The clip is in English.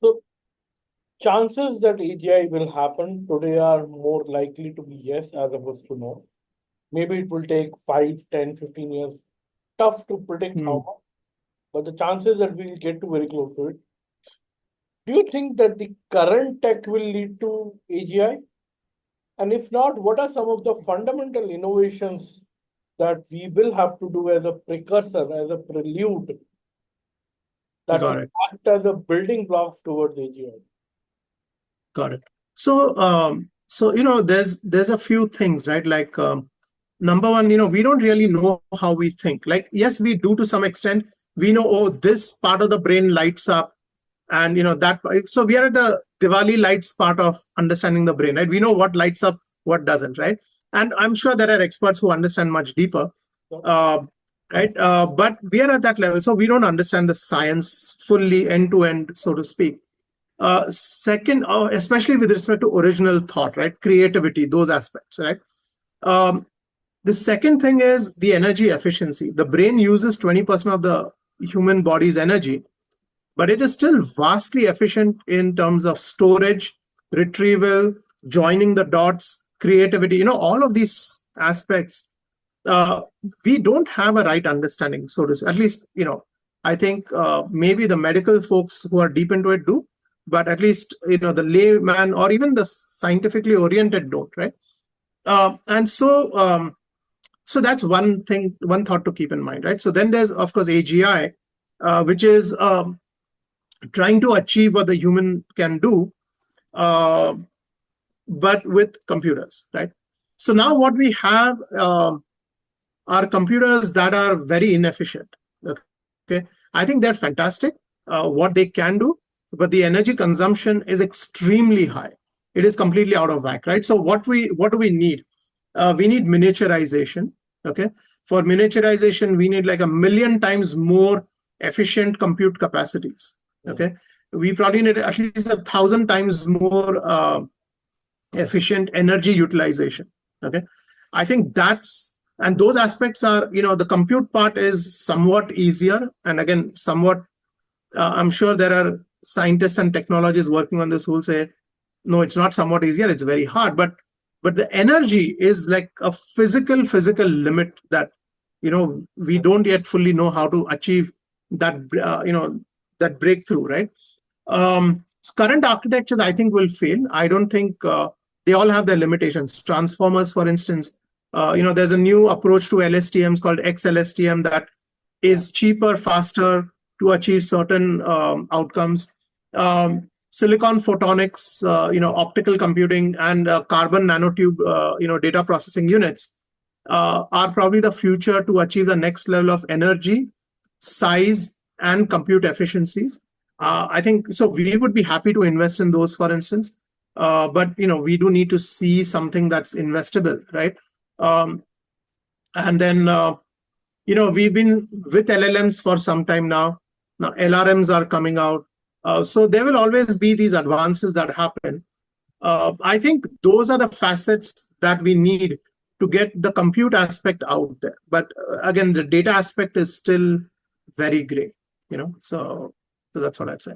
So chances that AGI will happen today are more likely to be yes as opposed to no. Maybe it will take 5, 10, 15 years. Tough to predict how Hmm. much, but the chances that we'll get to very close to it. Do you think that the current tech will lead to AGI? And if not, what are some of the fundamental innovations that we will have to do as a precursor, as a prelude, that will Got it. act as a building blocks towards AGI? Got it. So there's a few things, right? Like number one, we don't really know how we think. Like, yes, we do to some extent. We know, oh, this part of the brain lights up, and that. So we are at the Diwali lights part of understanding the brain, right? We know what lights up, what doesn't, right? And I'm sure there are experts who understand much deeper, uh, right? But we are at that level, so we don't understand the science fully end to end, so to speak. Second, especially with respect to original thought, right? Creativity, those aspects, right? Um, the second thing is the energy efficiency. The brain uses 20% of the human body's energy, but it is still vastly efficient in terms of storage, retrieval, joining the dots, creativity, all of these aspects. Uh, we don't have a right understanding, so to at least, I think maybe the medical folks who are deep into it do, but at least, the layman or even the scientifically oriented don't, right? And so that's one thing, one thought to keep in mind, right? So then there's, of course, AGI, which is trying to achieve what the human can do, uh, but with computers, right? So now what we have are computers that are very inefficient. Okay, I think they're fantastic, what they can do, but the energy consumption is extremely high. It is completely out of whack, right? So what do we need? We need miniaturization. Okay, for miniaturization, we need like 1,000,000 times more efficient compute capacities. Okay, we probably need at least 1,000 times more efficient energy utilization. Okay, I think that's, and those aspects are, the compute part is somewhat easier, and again, somewhat, I'm sure there are scientists and technologists working on this who will say, no, it's not somewhat easier, it's very hard. But the energy is like a physical limit that, we don't yet fully know how to achieve that, that breakthrough, right? Current architectures, I think, will fail. I don't think they all have their limitations. Transformers, for instance, there's a new approach to LSTMs called XLSTM that is cheaper, faster to achieve certain outcomes. Silicon photonics, optical computing, and carbon nanotube, data processing units are probably the future to achieve the next level of energy, size, and compute efficiencies. I think so. We would be happy to invest in those, for instance, but we do need to see something that's investable, right? And then we've been with LLMs for some time now. Now LRMs are coming out, so there will always be these advances that happen. I think those are the facets that we need to get the compute aspect out there. But again, the data aspect is still very gray. So that's what I'd say.